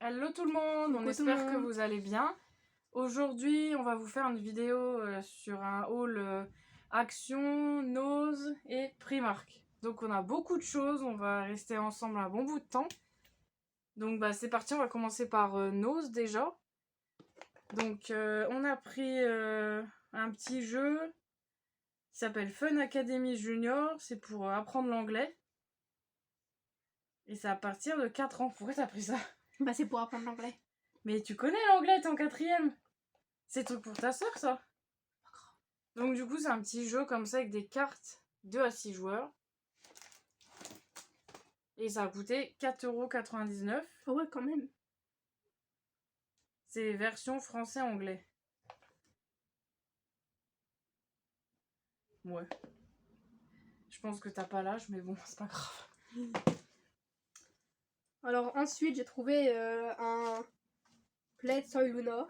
Hello tout le monde, on Coucou tout espère le que monde. vous allez bien. Aujourd'hui, on va vous faire une vidéo sur un haul Action, Nose et Primark. Donc on a beaucoup de choses, on va rester ensemble un bon bout de temps. Donc c'est parti, on va commencer par Nose déjà. Donc on a pris un petit jeu qui s'appelle Fun Academy Junior, c'est pour apprendre l'anglais. Et c'est à partir de 4 ans. Pourquoi t'as pris ça? C'est pour apprendre l'anglais. Mais tu connais l'anglais, t'es en 4ème. C'est truc pour ta soeur, ça. Donc du coup, c'est un petit jeu comme ça avec des cartes 2 à 6 joueurs. Et ça a coûté 4,99 €. Ah ouais, quand même. C'est version français-anglais. Ouais. Je pense que t'as pas l'âge, mais bon, c'est pas grave. Alors ensuite, j'ai trouvé un plaid Soy Luna.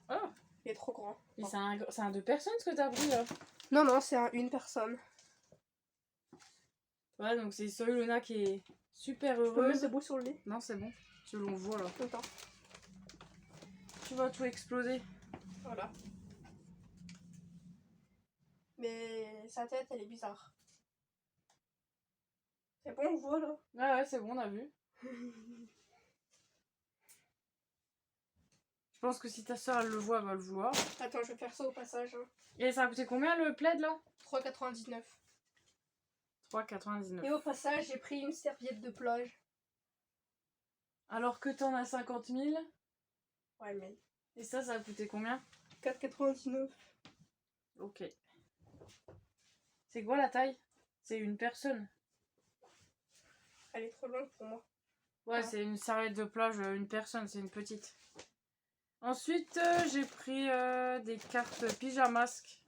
Oh, Il est trop grand. mais c'est un 2 personnes ce que t'as pris là. Non, c'est une personne. Ouais, donc c'est Soy Luna qui est super Je peux mettre heureuse. debout sur le lit. Non, c'est bon. Tu l'on voit là. Attends. Tu vas tout exploser. Voilà. Mais sa tête, elle est bizarre. C'est bon, on voit là. Ah ouais, c'est bon, on a vu. Je pense que si ta soeur elle le voit, elle va le vouloir. Attends, je vais faire ça au passage. Et ça a coûté combien le plaid là? 3,99. 3,99. Et au passage, j'ai pris une serviette de plage. Alors que t'en as 50 000. Ouais, mais Et ça a coûté combien? 4,99. Ok. C'est quoi la taille? C'est une personne. Elle est trop longue pour moi. Ouais, Ah. c'est une serviette de plage, une personne, c'est une petite. Ensuite, j'ai pris des cartes pyjamasque.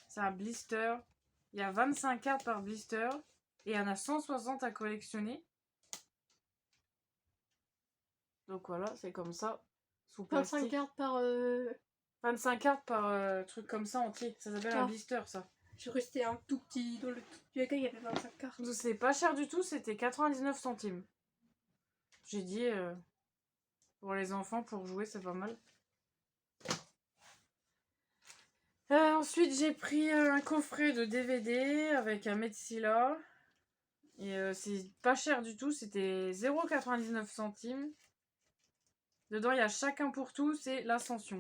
C'est un blister. Il y a 25 cartes par blister. Et il y en a 160 à collectionner. Donc voilà, c'est comme ça. Sous plastique. 25 cartes par... 25 cartes par truc comme ça entier. Ça s'appelle un blister, ça. J'ai resté un tout petit... Dans le tout petit accueil, il y avait 25 cartes. Donc c'est pas cher du tout, c'était 99 centimes. J'ai dit, pour les enfants, pour jouer, c'est pas mal. Ensuite, j'ai pris un coffret de DVD avec un Metsila. Et c'est pas cher du tout, c'était 0,99 centimes. Dedans, il y a Chacun pour tous et L'Ascension.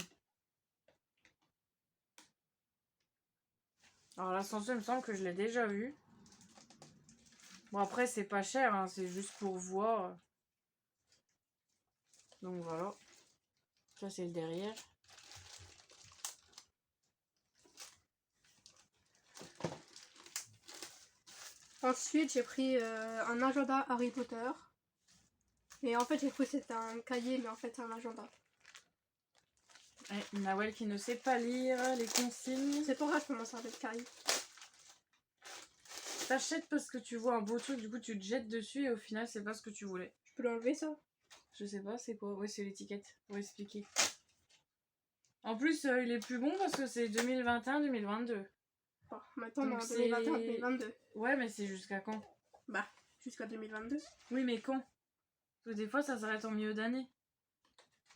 Alors, L'Ascension, il me semble que je l'ai déjà vu. Bon, après, c'est pas cher, hein, c'est juste pour voir. Donc voilà. Ça, c'est le derrière. Ensuite, j'ai pris un agenda Harry Potter. Et en fait, j'ai cru que c'était un cahier, mais en fait, c'est un agenda. Ouais, Nawel qui ne sait pas lire les consignes. C'est pour ça que je peux m'en servir de cahier. T'achètes parce que tu vois un beau truc, du coup tu te jettes dessus et au final c'est pas ce que tu voulais. Je peux l'enlever, ça? Je sais pas, c'est quoi? Ouais, c'est l'étiquette. On va expliquer. En plus, il est plus bon parce que c'est 2021-2022. Bon, maintenant, on est en 2021-2022. Ouais, mais c'est jusqu'à quand? Jusqu'à 2022. Oui, mais quand? Parce que des fois ça s'arrête en milieu d'année.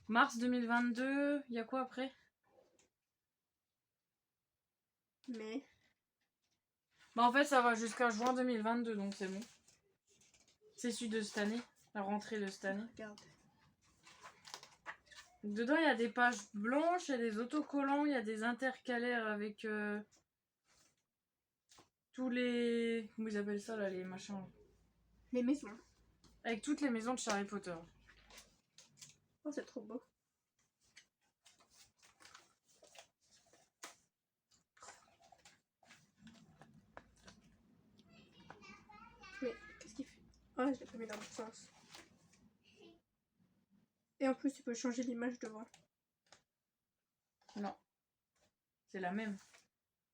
Mars 2022, il y a quoi après? Mais... En fait, ça va jusqu'à juin 2022, donc c'est bon. C'est celui de cette année, la rentrée de cette année. Regarde. Dedans, il y a des pages blanches, il y a des autocollants, il y a des intercalaires avec tous les... Comment ils appellent ça, là, les machins? Les maisons. Avec toutes les maisons de Harry Potter. Oh, c'est trop beau. Mais, qu'est-ce qu'il fait? Ah, je l'ai pas mis dans le sens. Et en plus, tu peux changer l'image devant. Non. C'est la même.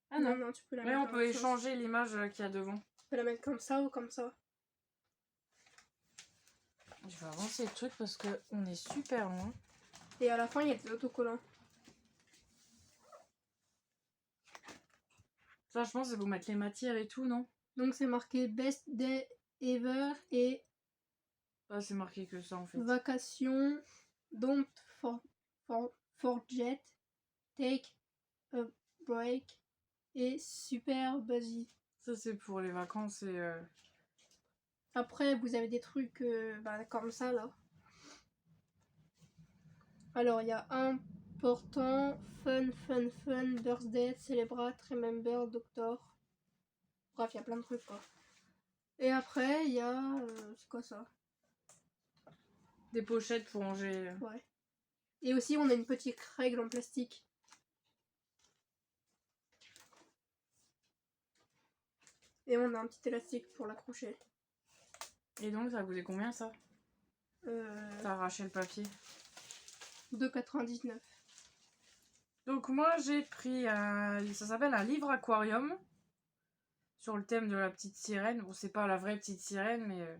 Ah Non, non. tu peux la Oui, mettre on dans peut l'autre sens. échanger l'image qu'il y a devant. Tu peux la mettre comme ça ou comme ça. Je vais avancer le truc parce qu'on est super loin. Et à la fin, il y a des autocollants. Ça, je pense, c'est pour mettre les matières et tout, non? Donc, c'est marqué Best Day Ever et Ah, c'est marqué que ça, en fait. Vacations Don't forget, take a break et super buzzy. Ça, c'est pour les vacances et... Après, vous avez des trucs comme ça, là. Alors, il y a important, fun, birthday, celebrate, remember, doctor. Bref, il y a plein de trucs, quoi. Et après, il y a... c'est quoi ça? Des pochettes pour ranger. Ouais. Et aussi, on a une petite règle en plastique. Et on a un petit élastique pour l'accrocher. Et donc, ça a coûté combien, ça? T'as arraché le papier. 2,99. Donc moi j'ai pris ça s'appelle un livre aquarium sur le thème de la petite sirène. Bon, c'est pas la vraie petite sirène, mais...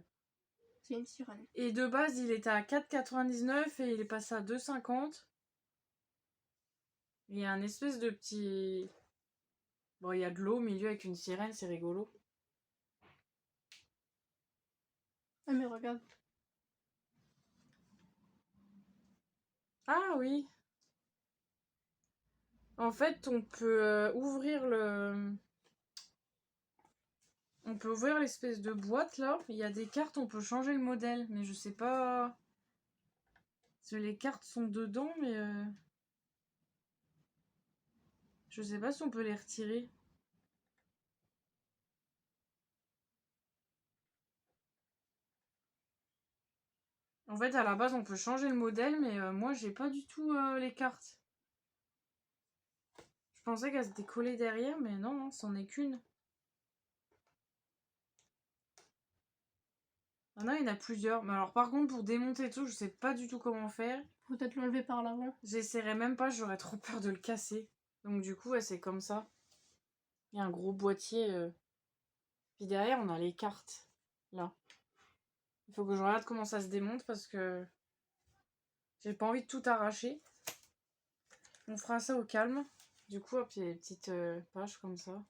C'est une sirène. Et de base il était à 4,99 et il est passé à 2,50. Il y a un espèce de petit... Bon, il y a de l'eau au milieu avec une sirène, c'est rigolo. Ah mais regarde. Ah oui. En fait, on peut ouvrir le... On peut ouvrir l'espèce de boîte là. Il y a des cartes, on peut changer le modèle. Mais je sais pas... Parce que les cartes sont dedans, mais... Je sais pas si on peut les retirer. En fait, à la base, on peut changer le modèle, mais moi, j'ai pas du tout les cartes. Je pensais qu'elles étaient collées derrière, mais non, non, c'en est qu'une. Ah non, il y en a plusieurs. Mais alors, par contre, pour démonter tout, je sais pas du tout comment faire. Peut-être l'enlever par l'avant. J'essaierai même pas, j'aurais trop peur de le casser. Donc, du coup, ouais, c'est comme ça. Il y a un gros boîtier. Puis derrière, on a les cartes. Là. Il faut que je regarde comment ça se démonte parce que j'ai pas envie de tout arracher. On fera ça au calme. Du coup, hop, il y a des petites pages comme ça.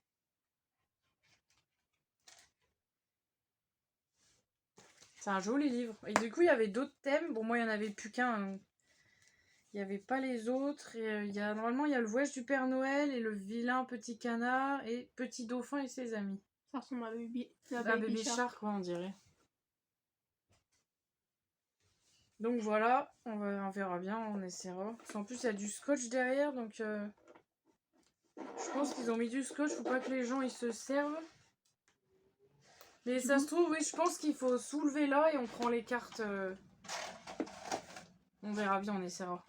C'est un joli livre. Et du coup, il y avait d'autres thèmes. Bon, moi, il n'y en avait plus qu'un. Hein. Il n'y avait pas les autres. Et normalement, il y a le voyage du Père Noël et le vilain petit canard et Petit Dauphin et ses amis. Ça ressemble à Baby Shark, quoi, on dirait. Donc voilà, on verra bien, on essaiera. En plus, il y a du scotch derrière, donc je pense qu'ils ont mis du scotch pour pas que les gens ils se servent. Mais ça se trouve, oui, je pense qu'il faut soulever là et on prend les cartes. On verra bien, on essaiera.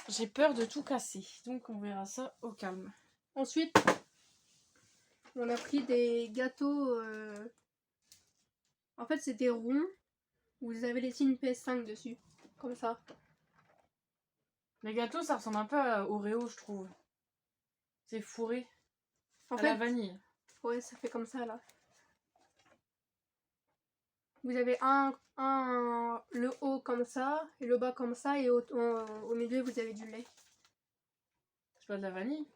J'ai peur de tout casser, donc on verra ça au calme. Ensuite, on a pris des gâteaux. En fait, c'était rond. Vous avez les signes PS5 dessus, comme ça. Les gâteaux, ça ressemble un peu à Oreo, je trouve. C'est fourré. En à fait, la vanille. Ouais, ça fait comme ça là. Vous avez le haut comme ça, et le bas comme ça, et au milieu vous avez du lait. C'est pas de la vanille?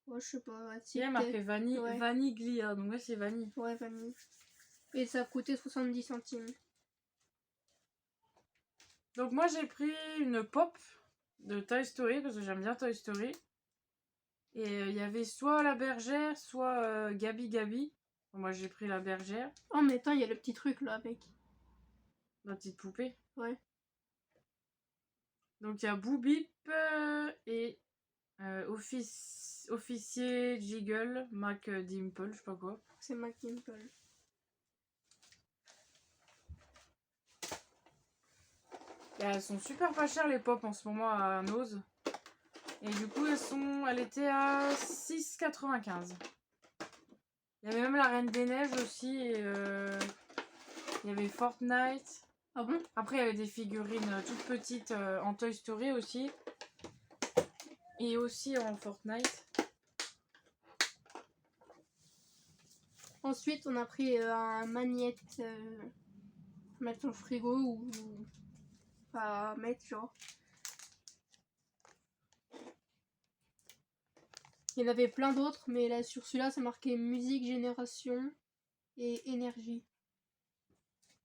Ouais, je sais pas. Il y a marqué vanille, ouais. Vaniglia, donc ouais, c'est vanille. Ouais, vanille. Et ça a coûté 70 centimes. Donc moi j'ai pris une pop de Toy Story, parce que j'aime bien Toy Story. Et il y avait soit la bergère, soit Gabi Gabi. Moi j'ai pris la bergère. Oh mais attends, il y a le petit truc là avec. La petite poupée. Ouais. Donc il y a Boubip et officier Jiggle, Mac Dimple, je sais pas quoi. C'est Mac Dimple. Et elles sont super pas chères les pop en ce moment à Nose. Et du coup elle était à 6,95. Il y avait même la Reine des Neiges aussi. Et il y avait Fortnite. Ah bon? Après il y avait des figurines toutes petites en Toy Story aussi. Et aussi en Fortnite. Ensuite, on a pris un magnète mettre au frigo ou pas mettre genre. Il y en avait plein d'autres, mais là sur celui-là, c'est marqué musique, génération et énergie.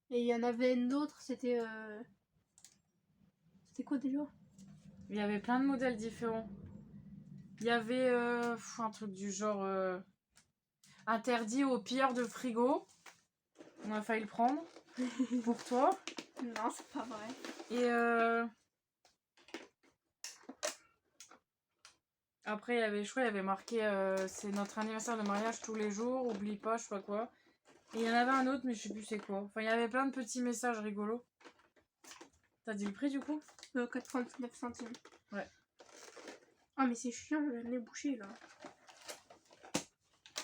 Et il y en avait d'autres, c'était C'était quoi déjà? Il y avait plein de modèles différents. Il y avait un truc du genre interdit aux pilleurs de frigo. On a failli le prendre. Pour toi. Non, c'est pas vrai. Et après, il y avait, je crois, il y avait marqué c'est notre anniversaire de mariage tous les jours, oublie pas, je sais pas quoi. Et il y en avait un autre, mais je sais plus c'est quoi. Enfin, il y avait plein de petits messages rigolos. T'as dit le prix du coup? 99 centimes. Ouais. Ah, mais c'est chiant, j'ai le nez bouché là.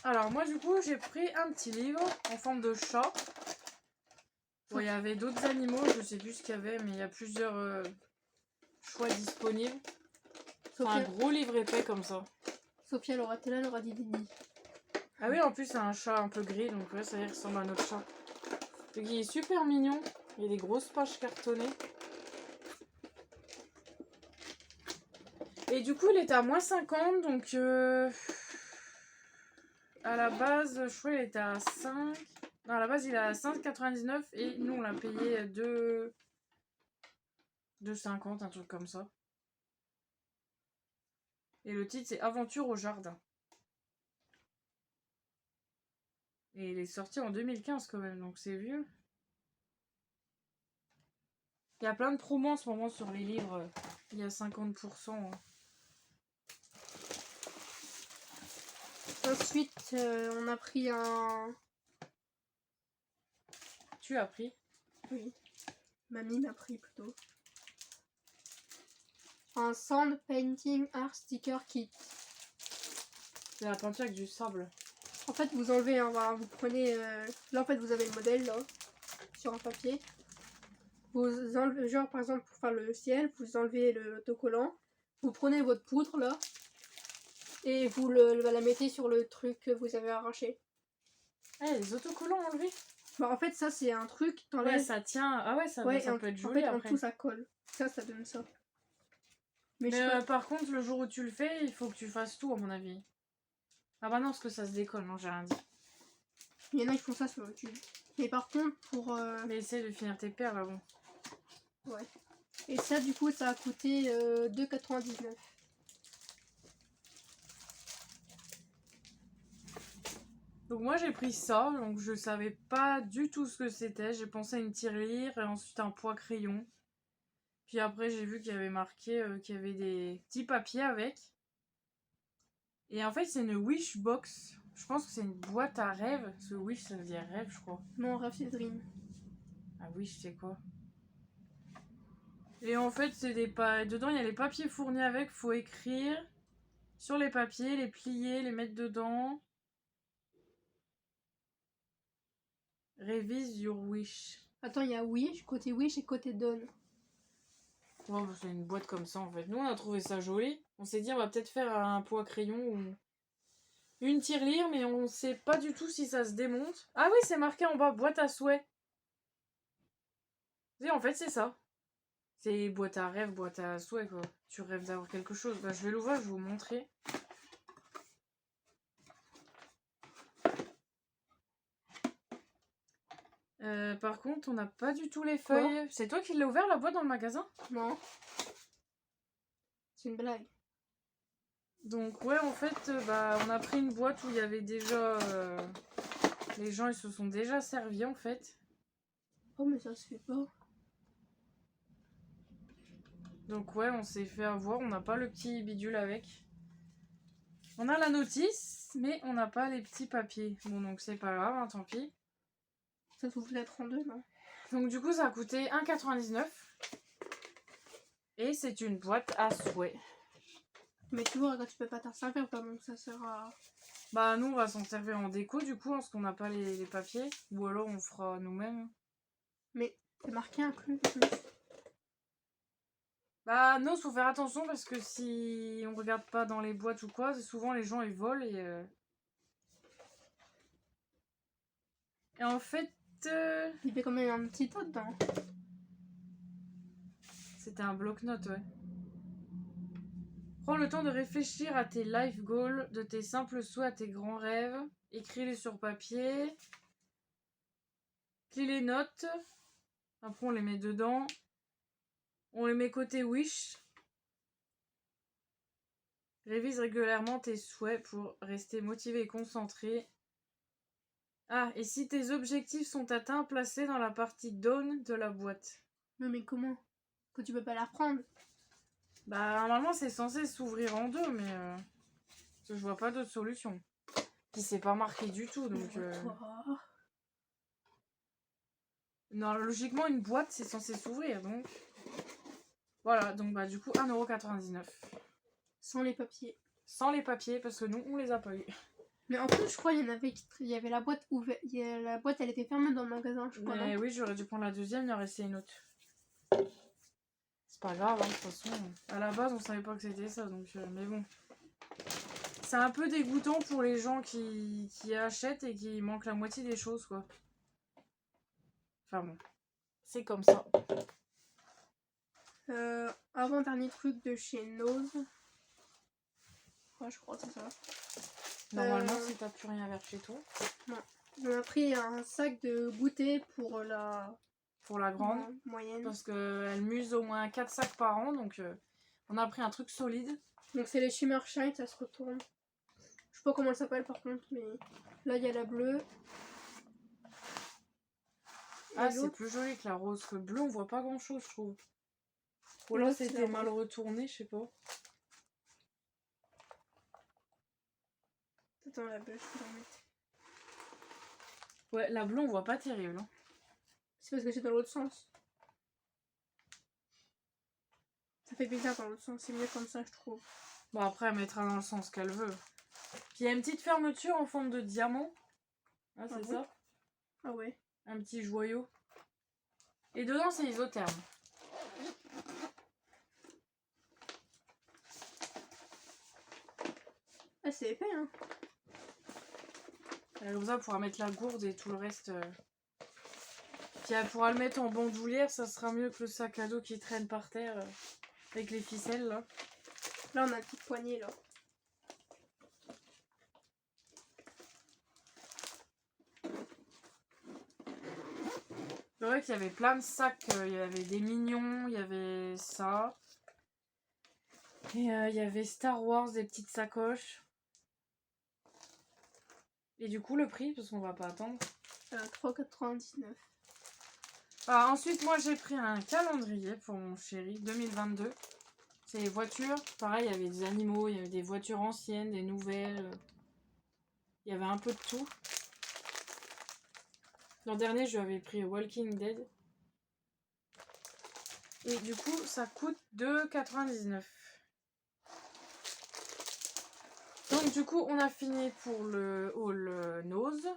Alors, moi, du coup, j'ai pris un petit livre en forme de chat. Bon, il y avait d'autres animaux, je sais plus ce qu'il y avait, mais il y a plusieurs choix disponibles. C'est un gros livre épais comme ça. Sophia, elle aura été là, elle aura dit Didi. Ah oui, en plus, c'est un chat un peu gris, donc ouais, ça y ressemble à notre chat. Donc, il est super mignon. Il y a des grosses pages cartonnées. Et du coup, il était à moins 50, donc à la base, je crois qu'il était à 5. Non, à la base, il est à 5,99 et nous, on l'a payé 2,50, un truc comme ça. Et le titre, c'est Aventure au jardin. Et il est sorti en 2015 quand même, donc c'est vieux. Il y a plein de promos en ce moment sur les livres. Il y a 50%. Hein. Ensuite, on a pris un... Tu as pris? Oui. Mamie m'a pris plutôt. Un Sand Painting Art Sticker Kit. C'est la peinture avec du sable. En fait, vous enlevez, hein, voilà, vous prenez... Là, en fait, vous avez le modèle, là, sur un papier. Vous enlevez, genre, par exemple, pour faire le ciel, vous enlevez l'autocollant. Vous prenez votre poudre, là. Et vous la mettez sur le truc que vous avez arraché. Ah, il y a des autocollants enlevés. Bah, en fait, ça, c'est un truc, t'enlèves... Ouais, ça tient. Ah ouais, ça, ouais, ça peut être joli en fait, après. en dessous, ça colle. Ça donne ça. Mais par contre, le jour où tu le fais, il faut que tu fasses tout, à mon avis. Ah bah non, parce que ça se décolle, non, j'ai rien dit. Il y en a qui font ça sur YouTube. Mais par contre, pour... Mais essaye de finir tes perles avant. Ouais. Et ça, du coup, ça a coûté 2,99. Donc moi j'ai pris ça, donc je savais pas du tout ce que c'était. J'ai pensé à une tirelire et ensuite un poids crayon. Puis après j'ai vu qu'il y avait marqué qu'il y avait des petits papiers avec. Et en fait c'est une wish box. Je pense que c'est une boîte à rêves. Parce que wish ça veut dire rêve je crois. Non, rêve c'est dream. Ah wish c'est quoi? Et en fait c'est des dedans il y a les papiers fournis avec. Faut écrire sur les papiers, les plier, les mettre dedans. Revise your wish. Attends, il y a wish, côté wish et côté donne. Ouais, bah, c'est une boîte comme ça en fait. Nous on a trouvé ça joli. On s'est dit on va peut-être faire un poids crayon ou une tirelire, mais on sait pas du tout si ça se démonte. Ah oui, c'est marqué en bas boîte à souhait. Et en fait c'est ça. C'est boîte à rêve, boîte à souhait quoi. Tu rêves d'avoir quelque chose. Bah, je vais l'ouvrir, je vais vous montrer. Par contre, on n'a pas du tout les feuilles. C'est toi qui l'as ouvert la boîte dans le magasin? Non. C'est une blague. Donc ouais, en fait, bah, on a pris une boîte où il y avait déjà... les gens, ils se sont déjà servis, en fait. Oh, mais ça se fait pas. Donc ouais, on s'est fait avoir. On n'a pas le petit bidule avec. On a la notice, mais on n'a pas les petits papiers. Bon, donc c'est pas grave, hein, tant pis. Ça s'ouvre peut-être en deux, non? Donc du coup, ça a coûté 1,99 €. Et c'est une boîte à souhait. Mais tu vois, quand tu peux pas t'en servir, donc ça sert à... Bah nous on va s'en servir en déco du coup parce qu'on n'a pas les papiers. Ou alors on fera nous-mêmes. Mais c'est marqué inclus en plus. Bah non, faut faire attention parce que si on regarde pas dans les boîtes ou quoi, souvent les gens ils volent et en fait... Il fait quand même un petit tas dedans. C'était un bloc-notes, ouais. Prends le temps de réfléchir à tes life goals, de tes simples souhaits à tes grands rêves. Écris-les sur papier. Lis les notes. Après, on les met dedans. On les met côté Wish. Révise régulièrement tes souhaits pour rester motivé et concentré. Ah, et si tes objectifs sont atteints, placés dans la partie down de la boîte. Non mais comment? Quand tu peux pas la reprendre? Bah, normalement, c'est censé s'ouvrir en deux, mais je vois pas d'autre solution. Puis c'est pas marqué du tout, donc... Non, logiquement, une boîte, c'est censé s'ouvrir, donc... Voilà, donc bah du coup, 1,99 €. Sans les papiers. Sans les papiers, parce que nous, on les a pas eu. Mais en plus, je crois il y avait la boîte ouverte. La boîte, elle était fermée dans le magasin, je crois. Mais oui, j'aurais dû prendre la deuxième, il en restait une autre. C'est pas grave, hein, de toute façon. À la base, on savait pas que c'était ça, donc... mais bon. C'est un peu dégoûtant pour les gens qui achètent et qui manquent la moitié des choses, quoi. Enfin bon. C'est comme ça. Avant-dernier truc de chez Nose. Ouais, je crois que c'est ça. Normalement, si t'as plus rien vers chez toi. Non. On a pris un sac de goûter pour la... Pour la grande. Moyenne. Parce qu'elle muse au moins 4 sacs par an, donc on a pris un truc solide. Donc c'est les Shimmer Shine, ça se retourne. Je sais pas comment elle s'appelle par contre, mais là il y a la bleue. Ah, c'est plus joli que la rose. Que le bleu, on voit pas grand chose, je trouve. Ou là, c'était mal retourné, je sais pas. Attends, la bleue, je peux la mettre. Ouais, la bleue, on voit pas terrible. Hein. C'est parce que c'est dans l'autre sens. Ça fait bizarre dans l'autre sens, c'est mieux comme ça, je trouve. Bon, après, elle mettra dans le sens qu'elle veut. Puis il y a une petite fermeture en forme de diamant. Ah, c'est ça? Ah ouais. Un petit joyau. Et dedans, c'est isotherme. Ah, c'est épais, hein. Comme ça, elle pourra mettre la gourde et tout le reste. Puis elle pourra le mettre en bandoulière, ça sera mieux que le sac à dos qui traîne par terre avec les ficelles, là. Là, on a une petite poignée, là. C'est vrai qu'il y avait plein de sacs, il y avait des mignons, il y avait ça. Et il y avait Star Wars, des petites sacoches. Et du coup, le prix, parce qu'on va pas attendre. 3,99 €. Ah, ensuite, moi, j'ai pris un calendrier pour mon chéri, 2022. C'est les voitures. Pareil, il y avait des animaux, il y avait des voitures anciennes, des nouvelles. Il y avait un peu de tout. L'an dernier, je lui avais pris Walking Dead. Et du coup, ça coûte 2,99 €. Donc du coup, on a fini pour le haul Nose.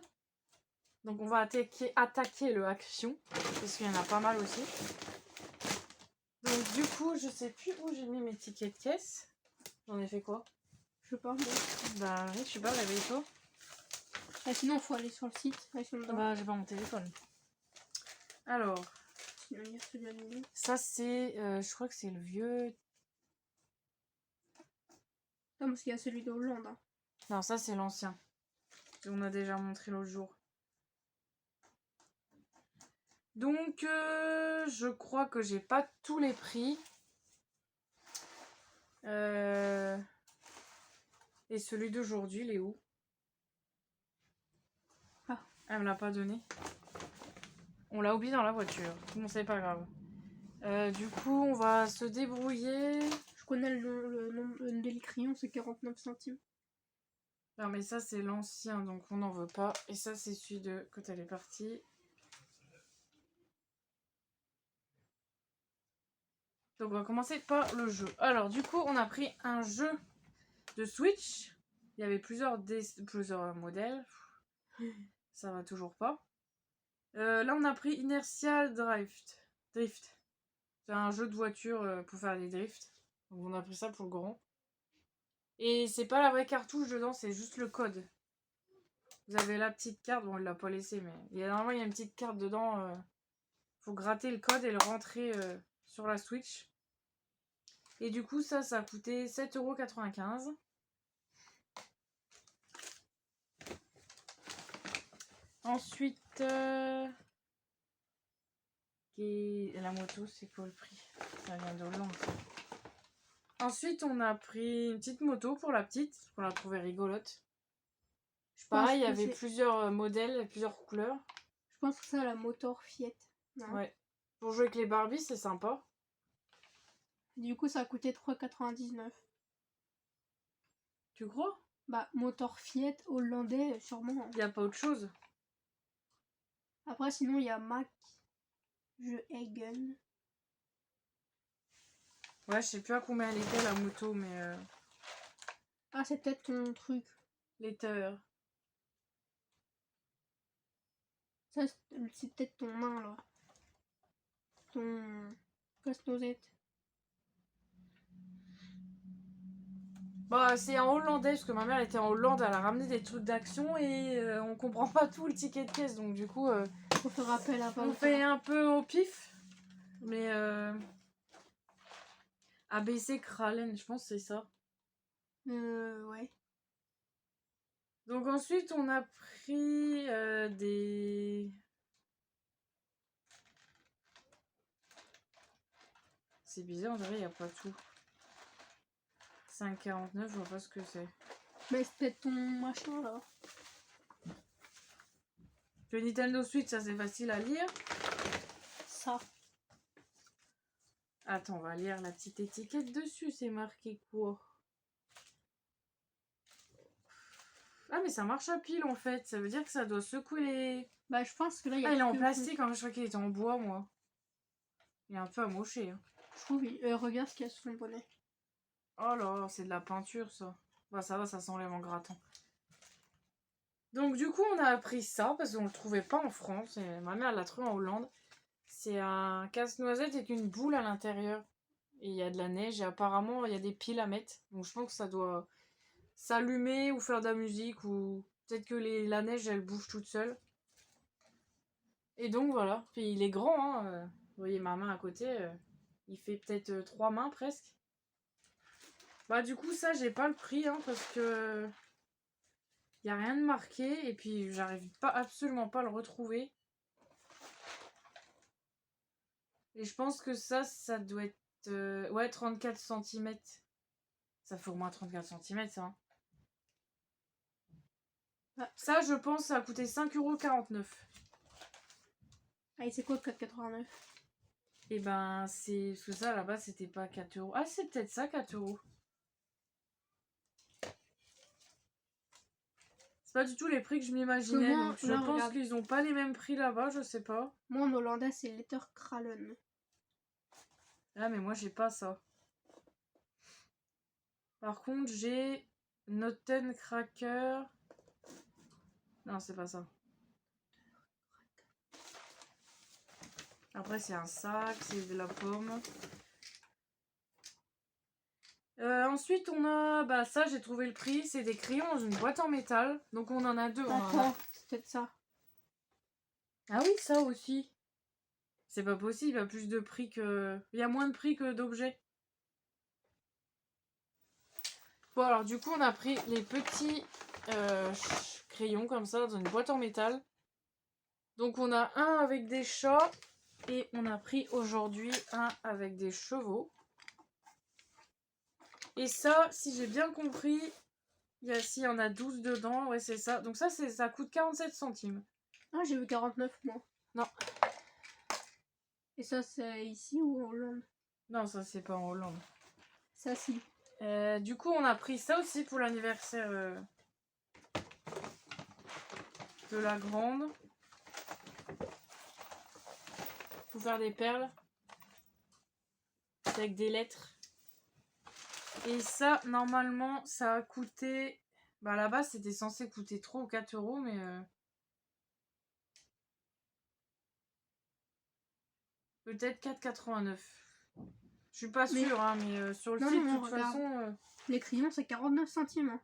Donc on va attaquer le Action, parce qu'il y en a pas mal aussi. Donc du coup, je sais plus où j'ai mis mes tickets de caisse. J'en ai fait quoi? Je sais pas, moi. Bah oui, je sais pas, réveille-toi. Ah, sinon, faut aller sur le site. Bah j'ai pas mon téléphone. Alors, ça c'est, je crois que c'est le vieux... Non, parce qu'il y a celui de Hollande. Hein. Non, ça c'est l'ancien. On a déjà montré l'autre jour. Donc, je crois que j'ai pas tous les prix. Et celui d'aujourd'hui, il est où? Ah. Elle me l'a pas donné. On l'a oublié dans la voiture. Bon, c'est pas grave. Du coup, on va se débrouiller. Je connais le nom des crayons, c'est 49 centimes. Non, mais ça, c'est l'ancien, donc on n'en veut pas. Et ça, c'est celui de quand elle est partie. Donc, on va commencer par le jeu. Alors, du coup, on a pris un jeu de Switch. Il y avait plusieurs modèles. Ça va toujours pas. Là, on a pris Inertial Drift. C'est un jeu de voiture pour faire des drifts. Donc, on a pris ça pour le grand. Et c'est pas la vraie cartouche dedans, c'est juste le code. Vous avez la petite carte, bon, il l'a pas laissé, mais normalement, il y a une petite carte dedans. Faut gratter le code et le rentrer sur la Switch. Et du coup, ça a coûté 7,95 €. Ensuite, Et la moto, c'est quoi le prix? Ça vient d'Hollande. Ensuite, on a pris une petite moto pour la petite. On l'a trouvée rigolote. Pareil, il y avait plusieurs modèles et plusieurs couleurs. Je pense que c'est la Motor Fiat. Non. Ouais. Pour jouer avec les Barbies, c'est sympa. Du coup, ça a coûté 3,99. Tu crois? Bah, Motor Fiat hollandais, sûrement. Il n'y a pas autre chose? Après, sinon, il y a Mack Hagen. Ouais, je sais plus à combien elle était la moto, mais... Ah, c'est peut-être ton truc. L'éther. Ça, c'est peut-être ton nain, là. Ton casse-noisette. Bah, c'est en hollandais, parce que ma mère était en Hollande, elle a ramené des trucs d'action et on comprend pas tout le ticket de caisse, donc du coup... On fait rappel à on fait un peu au pif, mais... ABC Krallen, je pense que c'est ça. Ouais. Donc ensuite, on a pris des... C'est bizarre, on dirait il n'y a pas tout. 5,49, je vois pas ce que c'est. Mais c'est peut-être ton machin, là. Le Nintendo Switch, ça c'est facile à lire. Ça. Attends, on va lire la petite étiquette dessus, c'est marqué quoi? Ah mais ça marche à pile en fait, ça veut dire que ça doit secouer les... Bah je pense que là il y a... Ah il est en plastique, hein. Je crois qu'il était en bois moi. Il est un peu amoché. Hein. Je trouve, regarde ce qu'il y a sur son bonnet. Oh là, c'est de la peinture ça. Bah ça va, ça s'enlève en grattant. Donc du coup on a appris ça parce qu'on le trouvait pas en France et ma mère l'a trouvé en Hollande. C'est un casse-noisette avec une boule à l'intérieur. Et il y a de la neige et apparemment il y a des piles à mettre. Donc je pense que ça doit s'allumer ou faire de la musique ou peut-être que la neige elle bouge toute seule. Et donc voilà. Puis il est grand, hein. Vous voyez ma main à côté. Il fait peut-être 3 mains presque. Bah du coup ça j'ai pas le prix hein, parce que il y a rien de marqué et puis j'arrive pas absolument pas à le retrouver. Et je pense que ça doit être ouais 34 cm. Ça fait au moins 34 cm ça. Hein. Ah. Ça je pense ça a coûté 5,49 €. Ah et c'est quoi 4,89 €? Et ben c'est... Parce que ça là-bas c'était pas 4 €. Ah c'est peut-être ça 4 €. C'est pas du tout les prix que je m'imaginais. Donc je pense qu'ils ont pas les mêmes prix là-bas, je sais pas. Moi en hollandais c'est Letter Krallen. Ah mais moi j'ai pas ça. Par contre j'ai Noten Cracker. Non c'est pas ça. Après c'est un sac, c'est de la pomme. Ensuite on a... Bah ça j'ai trouvé le prix. C'est des crayons dans une boîte en métal. Donc on en a deux. Attends, c'est peut-être ça. Ah oui ça aussi. C'est pas possible, il y a plus de prix que... Il y a moins de prix que d'objets. Bon alors du coup on a pris les petits crayons comme ça dans une boîte en métal. Donc on a un avec des chats et on a pris aujourd'hui un avec des chevaux. Et ça, si j'ai bien compris, il y en a 12 dedans, ouais c'est ça. Donc ça coûte 47 centimes. Ah j'ai vu 49 moi. Non. Et ça c'est ici ou en Hollande? Non ça c'est pas en Hollande. Ça si. Du coup on a pris ça aussi pour l'anniversaire de la grande. Pour faire des perles. Avec des lettres. Et ça normalement ça a coûté... Bah là-bas c'était censé coûter 3 ou 4 € mais... Peut-être 4,89 €. Je suis pas sûre, hein, mais sur le site, de toute façon... Les crayons, c'est 49 centimes. Hein.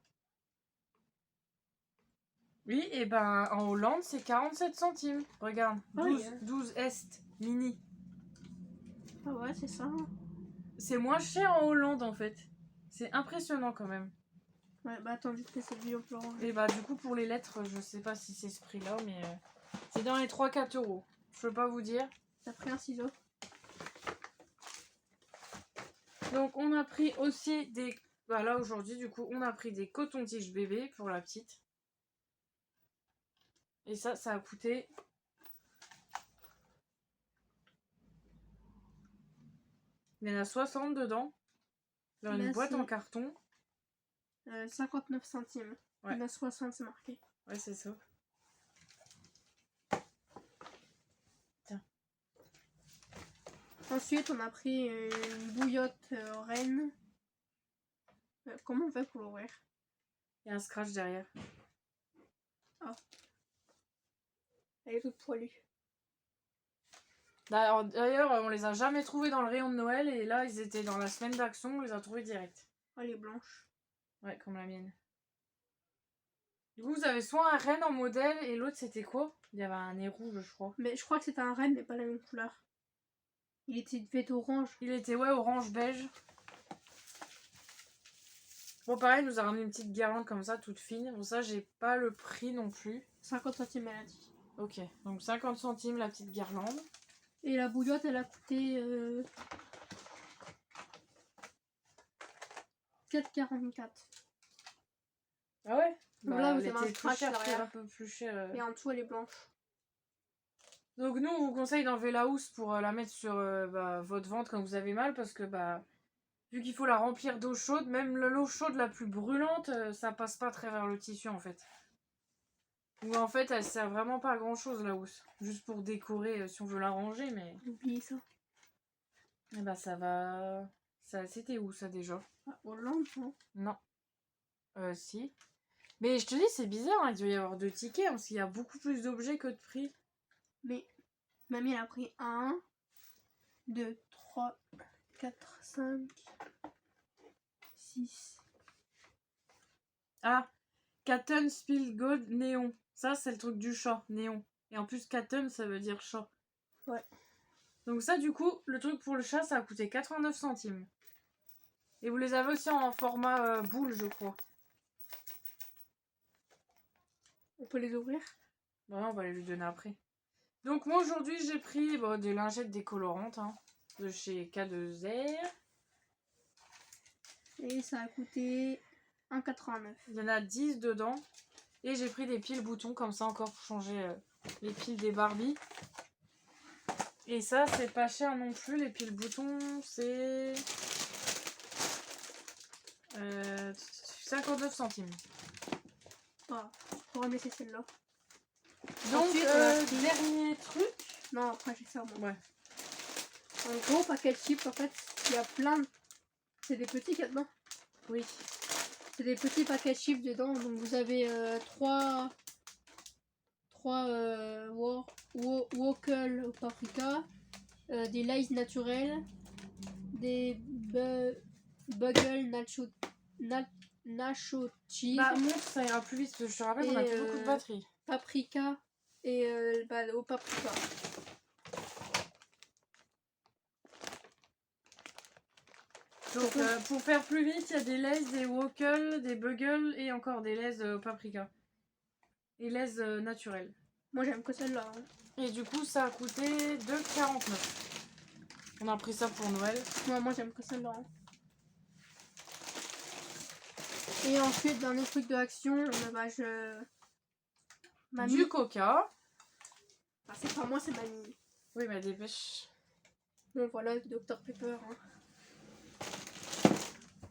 Oui, et ben en Hollande, c'est 47 centimes. Regarde, 12 Est, mini. Ah ouais, c'est ça. Hein. C'est moins cher en Hollande, en fait. C'est impressionnant, quand même. Ouais, bah attends, vite fait, c'est le on peut ranger. Et bah du coup, pour les lettres, je sais pas si c'est ce prix-là, mais... c'est dans les 3-4 €. Je peux pas vous dire. T'as pris un ciseau. Donc on a pris aussi des... Bah là aujourd'hui du coup on a pris des cotons-tiges bébé pour la petite. Et ça a coûté... Il y en a 60 dedans. Dans une Là, boîte en c'est carton. 59 centimes. Ouais. Il y en a 60, c'est marqué. Ouais, c'est ça. Tiens. Ensuite, on a pris une bouillotte reine. Comment on fait pour l'ouvrir? Il y a un scratch derrière. Elle est toute poilue. D'ailleurs, on les a jamais trouvés dans le rayon de Noël. Et là, ils étaient dans la semaine d'action. On les a trouvés direct. Elle est blanche. Ouais, comme la mienne. Du coup, vous avez soit un renne en modèle et l'autre, c'était quoi? Il y avait un nez rouge, je crois. Mais je crois que c'était un renne, mais pas la même couleur. Il était fait orange. Il était, ouais, orange-beige. Bon, pareil, il nous a ramené une petite guirlande comme ça, toute fine. Bon, ça, j'ai pas le prix non plus. 50 centimes, elle a dit. Ok, donc 50 centimes la petite guirlande. Et la bouillotte, elle a coûté 4,44. Ah ouais? Donc Bah, là, vous elle avez un était plus scratch chère, derrière. un peu plus chère. Et en dessous, elle est blanche. Donc nous, on vous conseille d'enlever la housse pour la mettre sur votre ventre quand vous avez mal, parce que vu qu'il faut la remplir d'eau chaude, même l'eau chaude la plus brûlante, ça passe pas à travers le tissu en fait. Ou en fait, elle sert vraiment pas à grand chose la housse, juste pour décorer si on veut la ranger, mais Oubliez ça. eh ben ça va. Ça, c'était où ça déjà? Ah, Hollande, non? Non. Si. Mais je te dis, c'est bizarre, hein, il doit y avoir 2 tickets, parce qu'il y a beaucoup plus d'objets que de prix. Mais mamie, elle a pris 1, 2, 3, 4, 5, 6. Ah, Cotton Spill Gold Néon. Ça, c'est le truc du chat, néon. Et en plus, Cotton, ça veut dire chat. Ouais. Donc ça, du coup, le truc pour le chat, ça a coûté 89 centimes. Et vous les avez aussi en format boule, je crois. On peut les ouvrir? Bon, on va les lui donner après. Donc moi, aujourd'hui, j'ai pris des lingettes décolorantes de chez K2R. Et ça a coûté 1,89. Il y en a 10 dedans. Et j'ai pris des piles boutons, comme ça, encore pour changer les piles des Barbie. Et ça, c'est pas cher non plus. Les piles boutons, c'est 59 centimes. Voilà. Pour laisser celle-là. Donc, Ensuite, on a pris- dernier truc. Non, après j'ai ça, moi. Ouais. Un gros paquet de chips, en fait, il y a plein de... C'est des petits qu'il y a dedans. Oui. C'est des petits paquets de chips dedans. Donc vous avez 3 Wokel au paprika, des Lay's naturels, des Buggles nacho cheese, Bah, montre, ça ira plus vite. Parce que je te rappelle qu'on a plus beaucoup de batterie. paprika et au paprika. Donc, pour faire plus vite, il y a des Lay's, des Wokel, des Buggles et encore des Lay's au paprika. Et Lay's naturelles. Moi j'aime que celle-là. Hein. Et du coup, ça a coûté 2,49. On a pris ça pour Noël. Moi j'aime que celle-là. Hein. Et ensuite, dernier truc de action, Du coca. Ah, c'est pas moi, c'est mamie. Oui, mais dépêche. Bon voilà, Dr Pepper. Hein.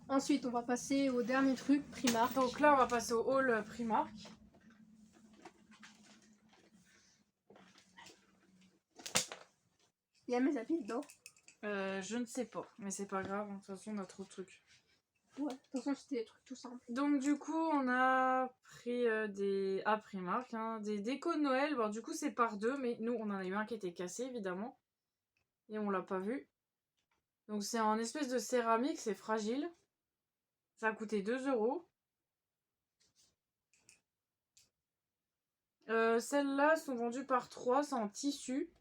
Ensuite, on va passer au dernier truc, Primark. Donc là, on va passer au haul Primark. Il y a mes habits dedans. Je ne sais pas, mais c'est pas grave, de toute façon on a trop de trucs. Ouais, de toute façon c'était des trucs tout simples. Donc du coup on a pris des à Primark, des décos de Noël. Bon du coup c'est par 2, mais nous on en a eu un qui était cassé évidemment. Et on l'a pas vu. Donc c'est en espèce de céramique, c'est fragile. Ça a coûté 2 €. Celles-là sont vendues par 3, c'est en tissu.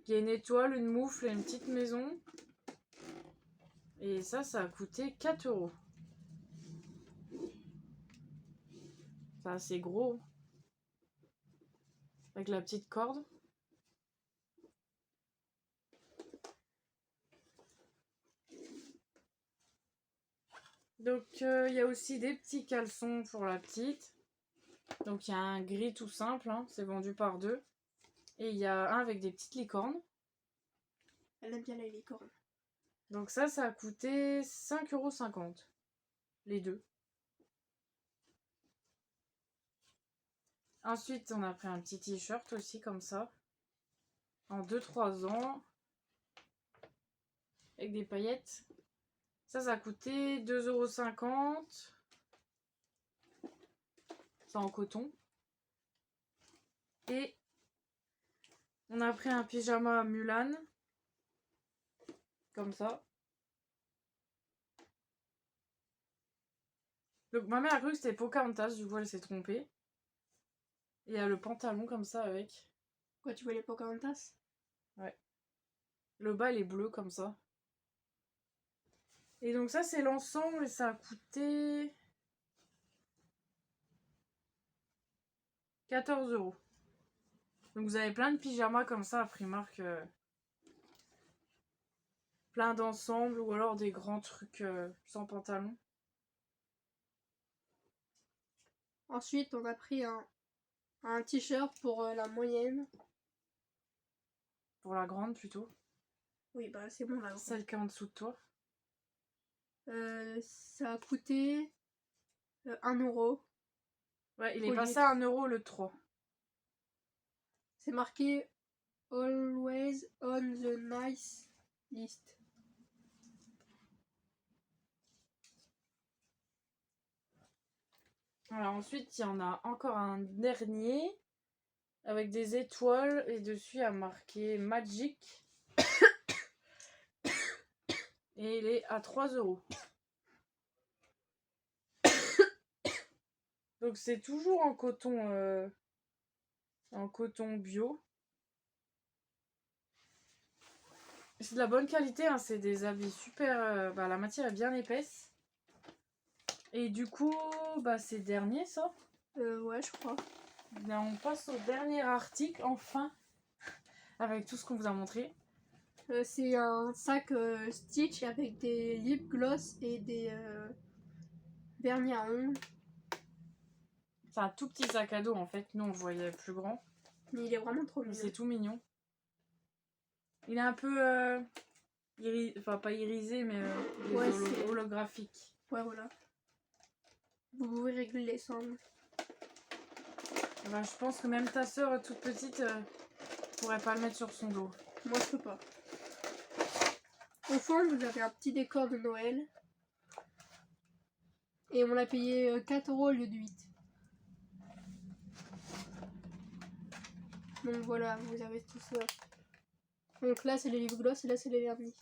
Il y a une étoile, une moufle et une petite maison. Et ça a coûté 4 €. C'est assez gros. Avec la petite corde. Donc il y a aussi des petits caleçons pour la petite. Donc il y a un gris tout simple, hein, c'est vendu par 2. Et il y a un avec des petites licornes. Elle aime bien les licornes. Donc ça a coûté 5,50 €, les deux. Ensuite, on a pris un petit t-shirt aussi comme ça, en 2-3 ans, avec des paillettes. Ça a coûté 2,50 €. C'est en coton. Et on a pris un pyjama Mulan, comme ça. Donc ma mère a cru que c'était Pocahontas, du coup elle s'est trompée. Et il y a le pantalon comme ça avec. Quoi, tu vois les Pocahontas? Ouais. Le bas il est bleu comme ça. Et donc ça c'est l'ensemble et ça a coûté 14 €. Donc vous avez plein de pyjamas comme ça à Primark. Plein d'ensembles ou alors des grands trucs sans pantalon. Ensuite, on a pris un t-shirt pour la moyenne. Pour la grande plutôt. Oui, bah c'est bon là. Celle qui est en dessous de toi. Ça a coûté 1 €. Ouais, il est Au passé lieu à 1 € le 3. C'est marqué Always on the nice list. Voilà, ensuite il y en a encore un dernier avec des étoiles et dessus il y a marqué Magic. Et il est à 3 €. Donc c'est toujours en coton bio. C'est de la bonne qualité, hein, c'est des habits super. La matière est bien épaisse. Et du coup, c'est dernier ça. Ouais, je crois. Là, on passe au dernier article, enfin, avec tout ce qu'on vous a montré. C'est un sac Stitch avec des lip gloss et des vernis à ongles. C'est un tout petit sac à dos en fait. Nous on le voyait plus grand. Mais il est vraiment trop Mais mignon. c'est tout mignon. Il est un peu. Enfin, pas irisé, mais Ouais, holographique. Ouais, voilà. Vous pouvez régler les sangles. Je pense que même ta soeur toute petite pourrait pas le mettre sur son dos. Moi, je peux pas. Au fond, vous avez un petit décor de Noël. Et on l'a payé 4 € au lieu de 8. Donc voilà, vous avez tout ça. Donc là, c'est les lip gloss et là, c'est les vernis.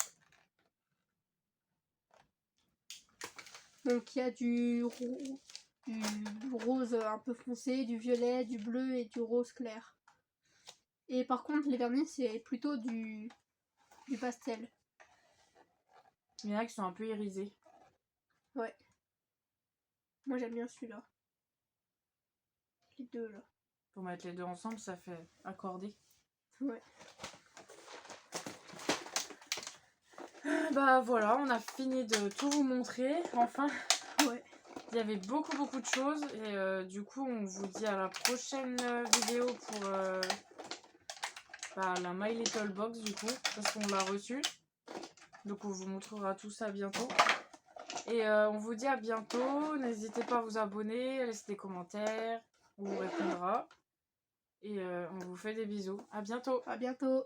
Donc il y a du rose un peu foncé, du violet, du bleu et du rose clair. Et par contre, les vernis, c'est plutôt du pastel. Il y en a qui sont un peu irisés. Ouais. Moi, j'aime bien celui-là. Les deux, là. Pour mettre les deux ensemble, ça fait accordé. Ouais. Voilà, on a fini de tout vous montrer, enfin. Ouais. Il y avait beaucoup de choses et du coup on vous dit à la prochaine vidéo pour la My Little Box du coup, parce qu'on l'a reçue. Donc on vous montrera tout ça bientôt. Et on vous dit à bientôt, n'hésitez pas à vous abonner, à laisser des commentaires, on vous répondra. Et on vous fait des bisous, à bientôt. À bientôt.